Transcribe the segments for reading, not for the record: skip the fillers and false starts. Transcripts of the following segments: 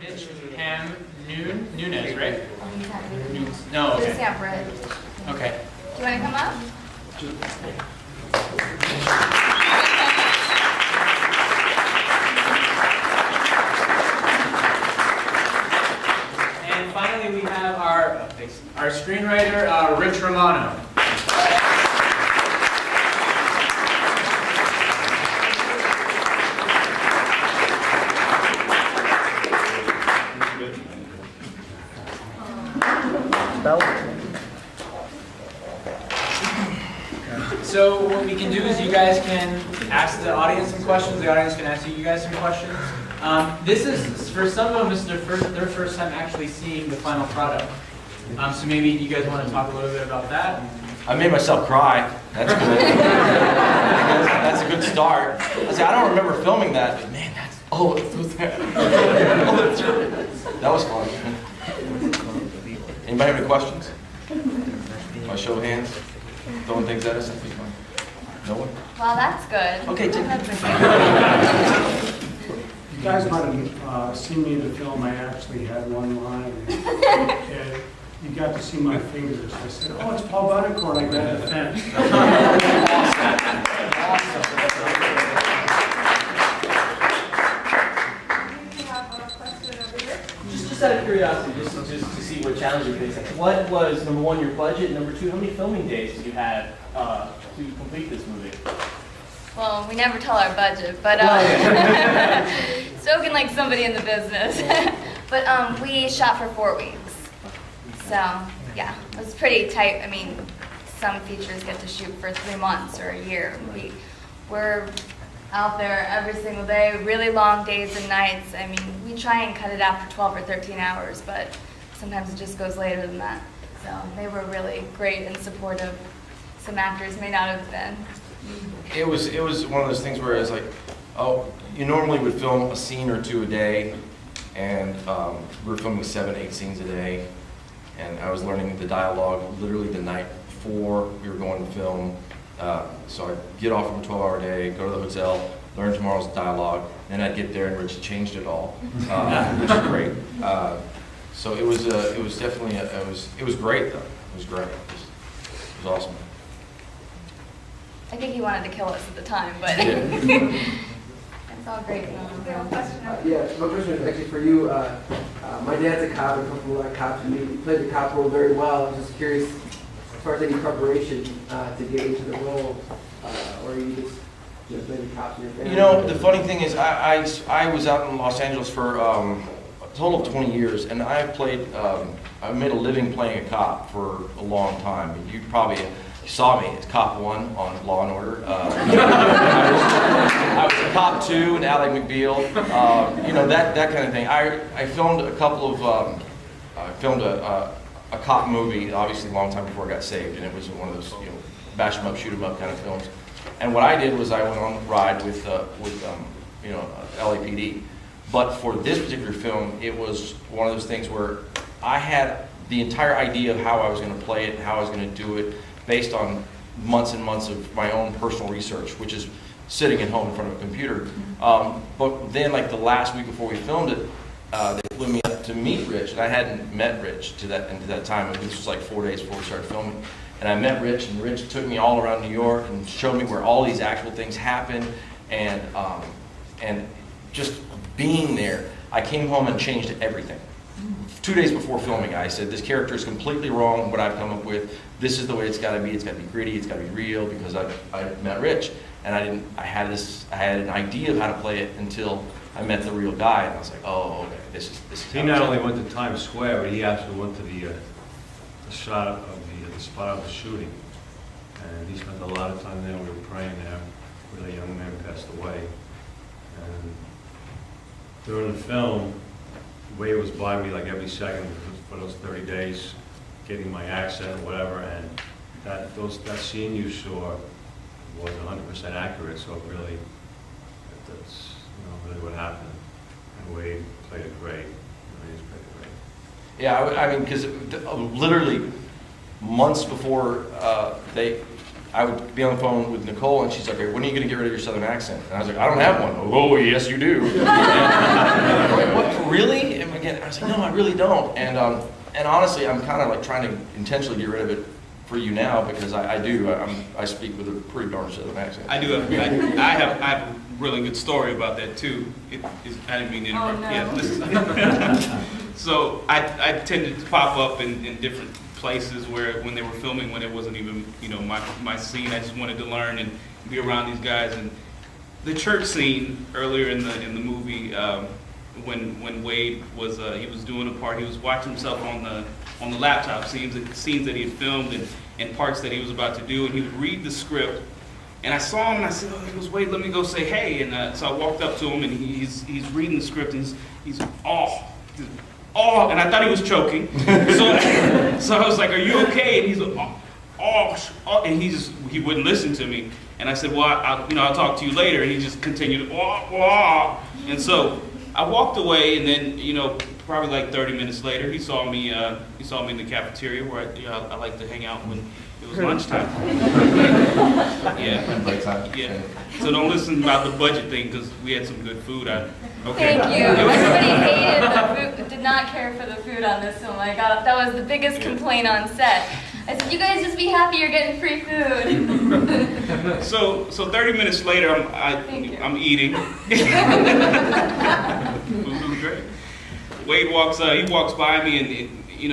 Mitch Ham Nunez, right? Nunes. No, Just okay. separate. Okay. Do you want to come up? And finally, we have our screenwriter, Rich Romano. So what we can do is you guys can ask the audience some questions. The audience can ask you guys some questions. This is, for some of them, this is their first time actually seeing the final product. So maybe you guys want to talk a little bit about that. I made myself cry. That's good. That's a good start. I don't remember filming that, but man, it was there. That was fun. Anybody have any questions? By show of hands? Throwing things at us? That'd be fun. No one? Well, that's good. Okay, That's You guys might have seen me in the film. I actually had one line. And you got to see my fingers. I said, "Oh, it's Paul Buonicorn." I grabbed the fence. Just out of curiosity, just to see what challenge you faced. What was, number one, your budget? Number two, how many filming days did you have to complete this movie? Well, we never tell our budget, but spoken like somebody in the business. But we shot for 4 weeks. So, yeah, it was pretty tight. I mean, some features get to shoot for 3 months or a year. We're out there every single day, really long days and nights. I mean, we try and cut it out for 12 or 13 hours, but sometimes it just goes later than that. So they were really great and supportive. Some actors may not have been. It was one of those things where it's like, oh, you normally would film a scene or two a day, and we were filming 7, 8 scenes a day, and I was learning the dialogue literally the night before we were going to film. So I'd get off from a 12-hour day, go to the hotel, learn tomorrow's dialogue, then I'd get there and Rich changed it all, which is great. So it was definitely it was great though. It was great. It was awesome. I think he wanted to kill us at the time, but it's all great. Yeah, my question is actually for you. My dad's a cop, I come from a lot of cops, and he played the cop role very well. I'm just curious, as far as any preparation to get into the role, or you just played the cops in your family? You know, the funny thing is, I was out in Los Angeles for a total of 20 years, and I've played, I made a living playing a cop for a long time. You probably saw me as Cop 1 on Law & Order. I was a Cop 2 in Ally McBeal, you know, that kind of thing. I filmed a couple of, I filmed a cop movie, obviously a long time before I got saved, and it was one of those, you know, bash 'em up, shoot 'em up kind of films. And what I did was I went on a ride with you know, LAPD. But for this particular film, it was one of those things where I had the entire idea of how I was going to play it and how I was going to do it based on months and months of my own personal research, which is sitting at home in front of a computer. But then, like the last week before we filmed it, they flew me up to meet Rich, and I hadn't met Rich to that time. And this was like 4 days before we started filming. And I met Rich, and Rich took me all around New York and showed me where all these actual things happened. And just being there, I came home and changed everything. 2 days before filming, I said, this character is completely wrong, what I've come up with. This is the way it's got to be. It's got to be gritty. It's got to be real, because I met Rich, and I had an idea of how to play it until I met the real guy, and I was like, oh, okay, this is. He not only went to Times Square, but he actually went to the shot of the spot of the shooting, and he spent a lot of time there. We were praying there where the young man passed away, and during the film, the way it was by me, like every second for those 30 days, getting my accent, whatever, and that scene you saw was 100% accurate. So really, that's really what happened. And Wade played it great. He's played it great. Yeah, I mean, because literally months before I would be on the phone with Nicole, and she's like, "When are you going to get rid of your Southern accent?" And I was like, "I don't have one." "Oh, yes, you do." And, what, really? was like, no, I really don't. And honestly, I'm kind of like trying to intentionally get rid of it for you now because I speak with a pretty darn Southern accent. I do. I have a really good story about that too. I didn't mean to interrupt. Oh, no. Yeah, listen. So I tended to pop up in different places when they were filming when it wasn't even my scene. I just wanted to learn and be around these guys. And the church scene earlier in the movie, when Wade was he was doing a part, he was watching himself on the laptop scenes that he had filmed and parts that he was about to do, and he would read the script. And I saw him and I said, "Oh, he goes, Wade, let me go say hey." And so I walked up to him and he's reading the script and he's and I thought he was choking. So I was like, "Are you okay?" And he's like, and he wouldn't listen to me. And I said, "Well, I'll talk to you later." And he just continued, and so I walked away, and then probably like 30 minutes later, he saw me in the cafeteria where I like to hang out when it was lunchtime. Yeah. Break time. Yeah. So don't listen about the budget thing because we had some good food. Okay. Thank you. Everybody hated the food, did not care for the food on this film. That was the biggest complaint on set. I said, "You guys just be happy you're getting free food." So 30 minutes later, I'm eating. Food was great. Wade walks by me and he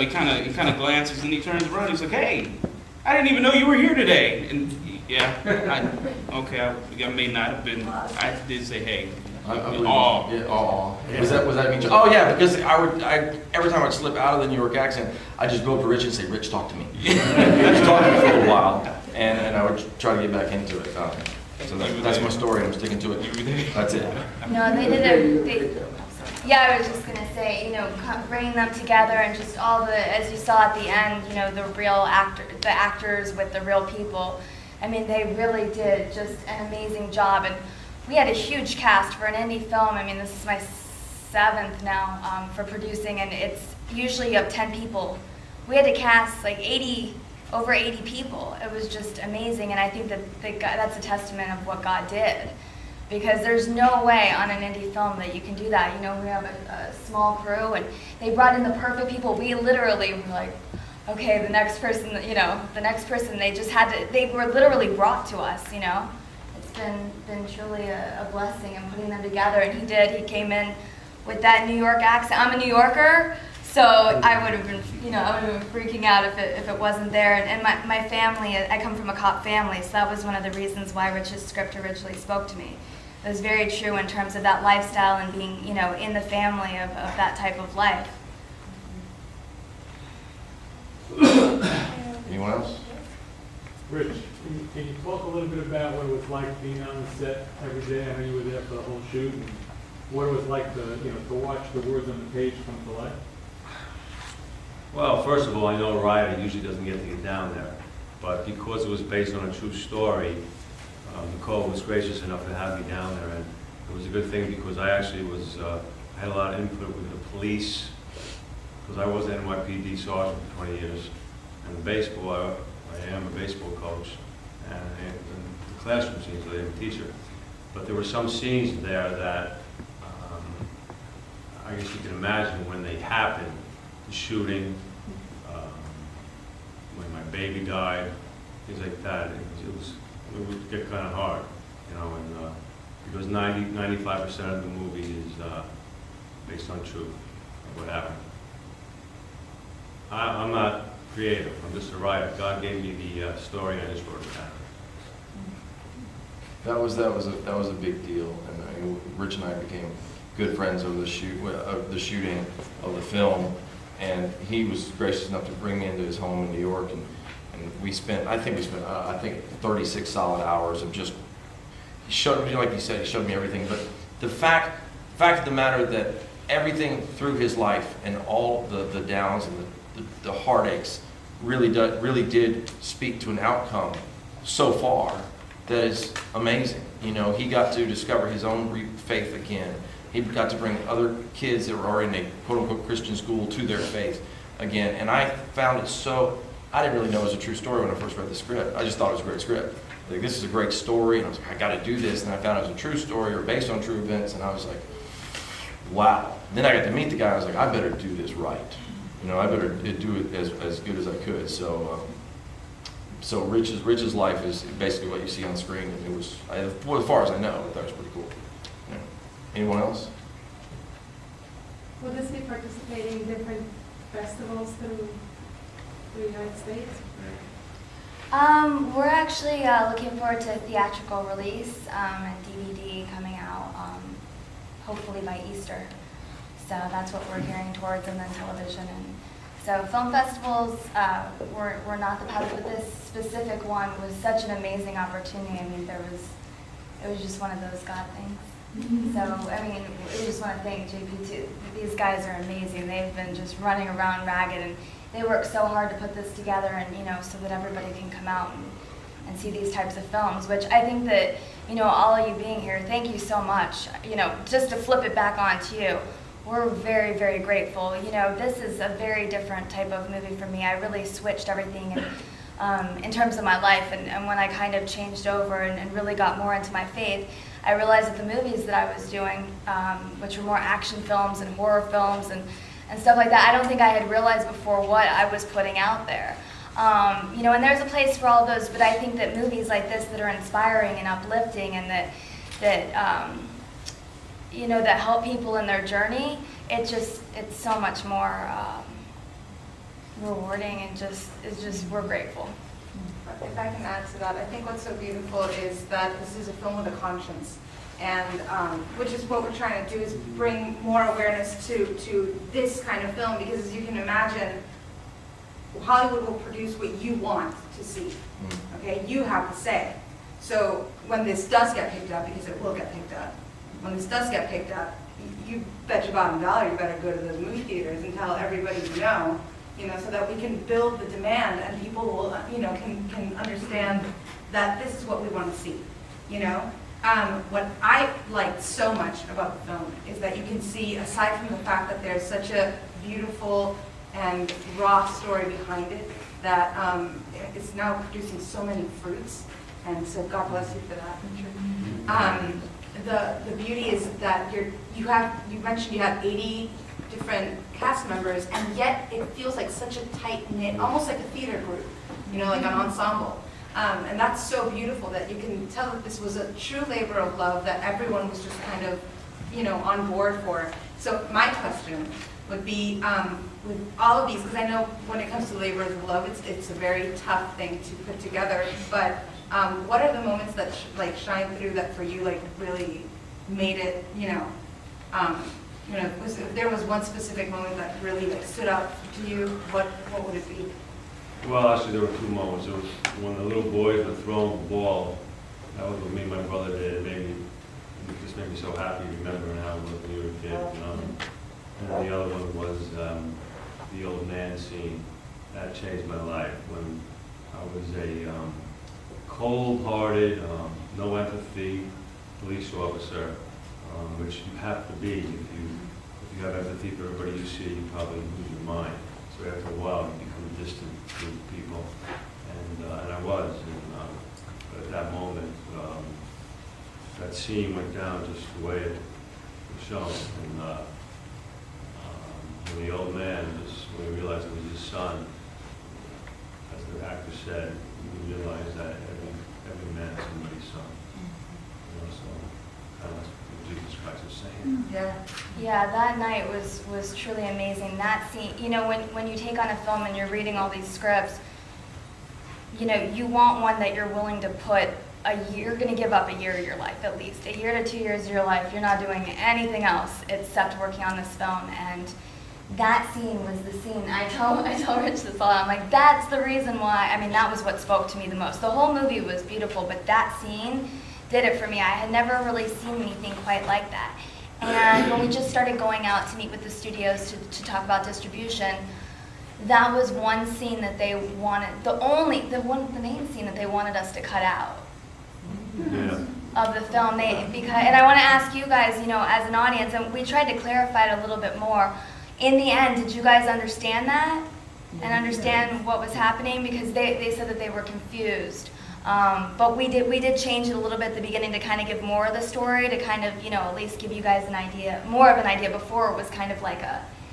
kind of glances and he turns around. He's like, "Hey, I didn't even know you were here today." And I may not have been. I did say hey. Was that mean? Oh yeah, because every time I'd slip out of the New York accent, I'd just go up to Rich and say, "Rich, talk to me." Rich talked to me for a little while, and I would try to get back into it. So that's my story. I'm sticking to it. That's it. No, they did yeah, I was just gonna say, bringing them together and just all as you saw at the end, the actors with the real people. I mean, they really did just an amazing job, and we had a huge cast for an indie film. I mean, this is my 7th now for producing, and it's usually of 10 people. We had to cast like over 80 people. It was just amazing, and I think that's a testament of what God did. Because there's no way on an indie film that you can do that. We have a small crew, and they brought in the perfect people. We literally were like, okay, the next person, they were literally brought to us, It's been truly a blessing in putting them together, and he came in with that New York accent. I'm a New Yorker, so I would have been, freaking out if it wasn't there. And my family, I come from a cop family, so that was one of the reasons why Rich's script originally spoke to me. It was very true in terms of that lifestyle and being, in the family of that type of life. Anyone else? Rich, can you talk a little bit about what it was like being on the set every day? I know you were there for the whole shoot. And what it was like to watch the words on the page come to life? Well, first of all, I know Ryder usually doesn't get to get down there, but because it was based on a true story, Nicole was gracious enough to have me down there, and it was a good thing because I actually I had a lot of input with the police, because I was an NYPD sergeant for 20 years, and baseball, I am a baseball coach, and the classroom scenes, so I'm a teacher. But there were some scenes there that I guess you can imagine when they happened, the shooting, when my baby died, things like that. It would get kind of hard, and because 95% of the movie is based on truth of what happened. I'm not creative. I'm just a writer. God gave me the story, and I just wrote it down. That was a big deal, and Rich and I became good friends over the shooting of the film, and he was gracious enough to bring me into his home in New York, and we spent 36 solid hours of just, he showed me, like you said, he showed me everything. But the fact of the matter that everything through his life and all the downs and the heartaches really did speak to an outcome so far that is amazing. He got to discover his own faith again. He got to bring other kids that were already in a quote-unquote Christian school to their faith again. And I found it I didn't really know it was a true story when I first read the script. I just thought it was a great script. Like, this is a great story, and I was like, I got to do this. And I found it was a true story or based on true events, and I was like, wow. Then I got to meet the guy. I was like, I better do this right. You know, I better do it as good as I could. So Rich's life is basically what you see on screen, and it was, well, as far as I know, I thought it was pretty cool. Yeah. Anyone else? Will this be participating in different festivals through the United States? We're actually looking forward to a theatrical release and DVD coming out hopefully by Easter. So that's what we're gearing towards, and then television. And so film festivals were not the path, but this specific one was such an amazing opportunity. I mean, it was just one of those God things. So, I mean, we just want to thank JP2. These guys are amazing. They've been just running around ragged, and they work so hard to put this together, and so that everybody can come out and see these types of films, which I think that, all of you being here, thank you so much. Just to flip it back on to you, we're very, very grateful. This is a very different type of movie for me. I really switched everything in terms of my life, and when I kind of changed over and really got more into my faith, I realized that the movies that I was doing, which were more action films and horror films and stuff like that, I don't think I had realized before what I was putting out there. And there's a place for all of those, but I think that movies like this that are inspiring and uplifting and that help people in their journey, it's so much more rewarding, and we're grateful. If I can add to that, I think what's so beautiful is that this is a film with a conscience, and which is what we're trying to do, is bring more awareness to this kind of film, because as you can imagine, Hollywood will produce what you want to see. Okay, you have the say. So when this does get picked up, because it will get picked up, when this does get picked up, you bet your bottom dollar you better go to those movie theaters and tell everybody you know, so that we can build the demand, and people will, can understand that this is what we want to see, What I liked so much about the film is that you can see, aside from the fact that there's such a beautiful and raw story behind it, that it's now producing so many fruits, and so God bless you for that. The beauty is that you mentioned you have 80 different cast members, and yet it feels like such a tight-knit, almost like a theater group, like an ensemble. And that's so beautiful that you can tell that this was a true labor of love, that everyone was just kind of, on board for. So my question would be, with all of these, because I know when it comes to labor of love, it's a very tough thing to put together, but what are the moments that shine through that for you, really made it, if there was one specific moment that really stood out to you, what would it be? Well, actually, there were two moments. There was when the little boys were throwing the ball. That was what me and my brother did. It just made me so happy remembering how it was when you were a kid. And then the other one was the old man scene. That changed my life when I was a cold-hearted, no empathy police officer, which you have to be. If you have empathy for everybody you see, you probably lose your mind. So after a while, you become distant to people, and I was. But at that moment, that scene went down just the way it was shown. And when the old man, when he realized it was his son, as the actor said, he realized that every man is somebody's son. So kind of what Jesus Christ was saying. Yeah, that night was truly amazing. That scene, when you take on a film and you're reading all these scripts, you want one that you're willing to put you're going to give up a year of your life, at least. 1 year to 2 years of your life, you're not doing anything else except working on this film. And that scene was the scene. I tell Rich this all. I'm like, that's the reason why. I mean, that was what spoke to me the most. The whole movie was beautiful, but that scene did it for me. I had never really seen anything quite like that. And when we just started going out to meet with the studios to talk about distribution, that was one scene that they wanted, the main scene that they wanted us to cut out of the film. And I want to ask you guys, as an audience, and we tried to clarify it a little bit more. In the end, did you guys understand that and understand what was happening? Because they said that they were confused But we did change it a little bit at the beginning to kind of give more of the story, to kind of, at least give you guys an idea, more of an idea. Before it was kind of like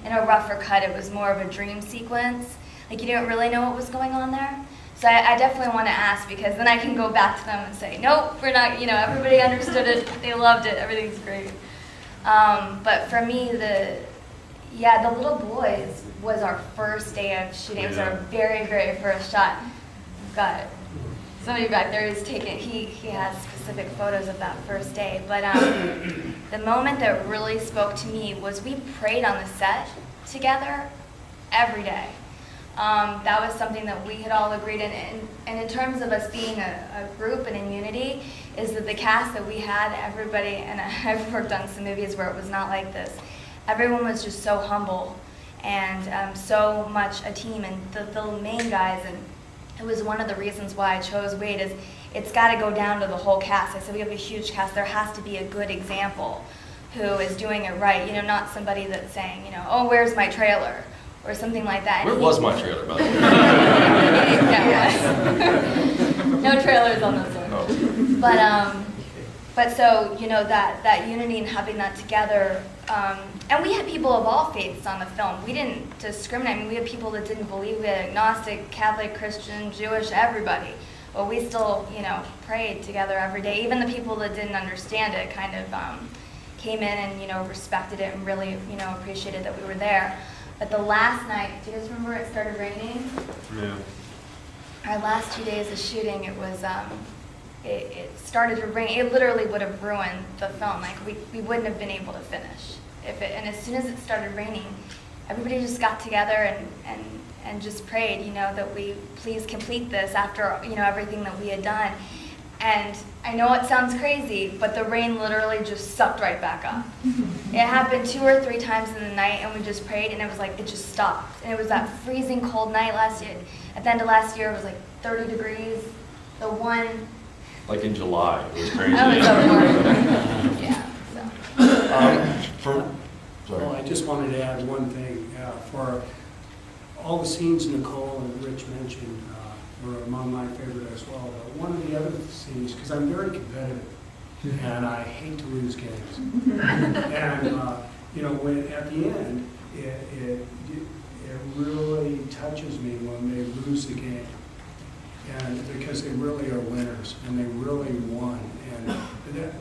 in a rougher cut, it was more of a dream sequence. Like you didn't really know what was going on there. So I definitely want to ask, because then I can go back to them and say, nope, we're not, everybody understood it, they loved it, everything's great. But for me, the little boys was our first day of shooting. It was our very, very first shot. Got it. Somebody back there is taking, he has specific photos of that first day. But the moment that really spoke to me was we prayed on the set together every day. That was something that we had all agreed in. And in terms of us being a group and in unity, is that the cast that we had, everybody, and I've worked on some movies where it was not like this, everyone was just so humble and so much a team. And the main guys, and it was one of the reasons why I chose Wade, is it's got to go down to the whole cast. I said, we have a huge cast. There has to be a good example who is doing it right. Not somebody that's saying, oh, where's my trailer? Or something like that. Where was my trailer, by the way? No trailers on this one. No. But so, that unity and having that together, and we had people of all faiths on the film. We didn't discriminate. I mean, we had people that didn't believe it, agnostic, Catholic, Christian, Jewish, everybody. But we still, prayed together every day. Even the people that didn't understand it kind of came in and, respected it and really, appreciated that we were there. But the last night, do you guys remember it started raining? Yeah. Our last 2 days of shooting, it was, it started to rain. It literally would have ruined the film. Like, we wouldn't have been able to finish. And as soon as it started raining, everybody just got together and just prayed, that we please complete this after, everything that we had done. And I know it sounds crazy, but the rain literally just sucked right back up. It happened 2 or 3 times in the night, and we just prayed, and it was like, it just stopped. And it was that freezing cold night last year. At the end of last year, it was like 30 degrees. The one... Like in July, it was crazy. Oh, it's over. Yeah, so. Well, I just wanted to add one thing. For all the scenes Nicole and Rich mentioned, were among my favorite as well. But one of the other scenes, because I'm very competitive, and I hate to lose games. And when at the end, it really touches me when they lose the game, and because they really are winners and they really won. And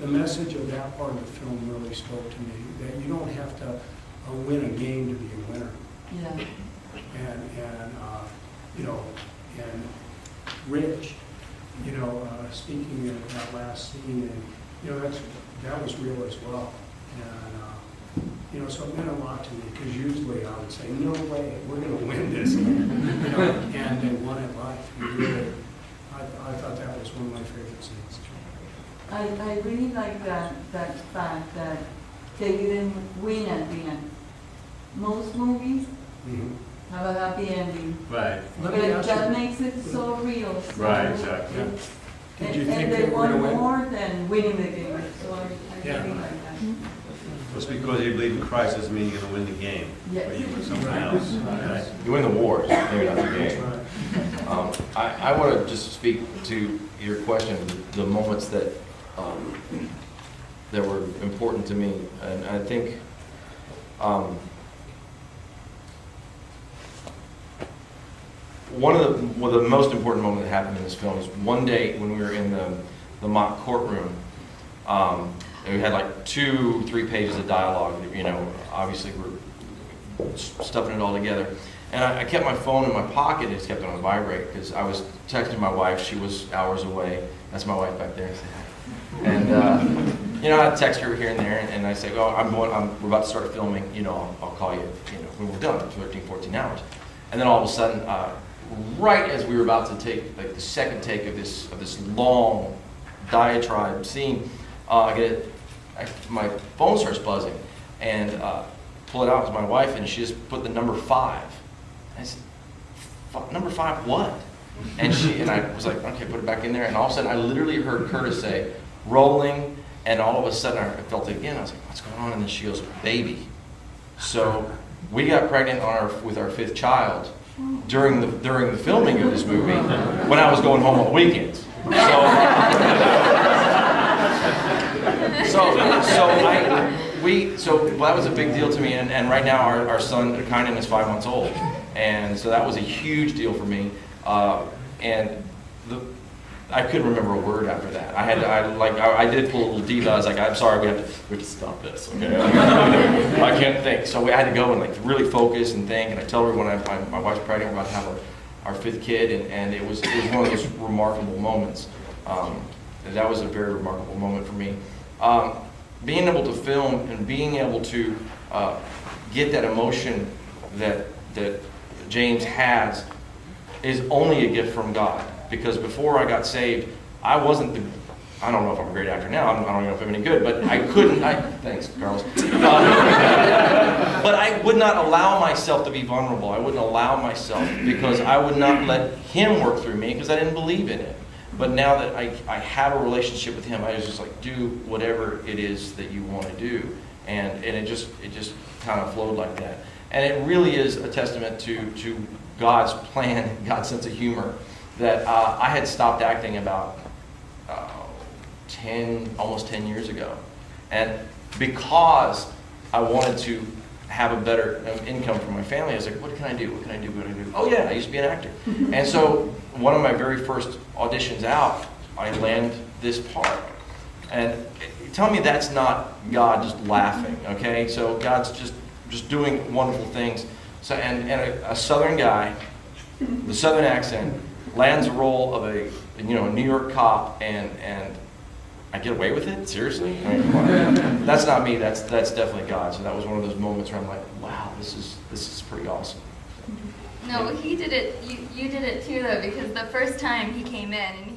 the message of that part of the film really spoke to me, that you don't have to win a game to be a winner. Yeah. And Rich, speaking of that last scene, and that was real as well. And so it meant a lot to me, because usually I would say, no way, we're going to win this, and they won it live. Really, I thought that was one of my favorite scenes. I really like that fact that they didn't win at the end. Most movies have a happy ending. Right. But that makes it so real. So Right, exactly. Did you think and they they were won going to win? more than winning the game. So I really like that. Just because you believe in Christ doesn't mean you're going to win the game. Yes. But you win something else. Right? You win the wars, maybe not the game. I want to just speak to your question, the moments that that were important to me, and I think one of the most important moments that happened in this film is one day when we were in the mock courtroom. And we had like 2-3 pages of dialogue. Obviously we're stuffing it all together. And I kept my phone in my pocket. It just kept on vibrate because I was texting my wife. She was hours away. That's my wife back there. And I text her here and there, and I say, "Oh, we're about to start filming. I'll call you. When we're done, 13, 14 hours." And then all of a sudden, right as we were about to take like the second take of this long diatribe scene, my phone starts buzzing, and pull it out with my wife, and she just put the number 5. I said, "Number 5 what?" And I was like, "Okay, put it back in there." And all of a sudden, I literally heard Curtis say, "Rolling," and all of a sudden, I felt it again. I was like, "What's going on?" And then she goes, "Baby." So we got pregnant with our 5th child during the filming of this movie when I was going home on weekends. So that was a big deal to me, and right now our son Kynan is 5 months old, and so that was a huge deal for me. I couldn't remember a word after that. I did pull a little diva. I was like, I'm sorry, we have to stop this. Okay, I can't think. So we had to go and like really focus and think. And I tell her when my wife's pregnant, we're about to have our 5th kid, and it was one of those remarkable moments. That was a very remarkable moment for me. Being able to film and being able to get that emotion that James has is only a gift from God. Because before I got saved, I wasn't I don't know if I'm a great actor now, I don't even know if I'm any good, but I couldn't, thanks, Carlos. But I would not allow myself to be vulnerable. I wouldn't allow myself because I would not let him work through me because I didn't believe in it. But now that I have a relationship with him, I was just like, do whatever it is that you want to do. And it just kind of flowed like that. And it really is a testament to God's plan, God's sense of humor, that I had stopped acting about almost 10 years ago. And because I wanted to have a better income for my family, I was like, what can I do? What can I do? What can I do? Oh yeah, I used to be an actor. And so one of my very first auditions out, I land this part. And tell me that's not God just laughing, okay? So God's just doing wonderful things. So and a Southern guy, the Southern accent, lands a role of a New York cop, and I get away with it? Seriously? I mean, come on. That's not me. That's definitely God. So that was one of those moments where I'm like, wow, this is pretty awesome. No, he did it. You did it too, though, because the first time he came in and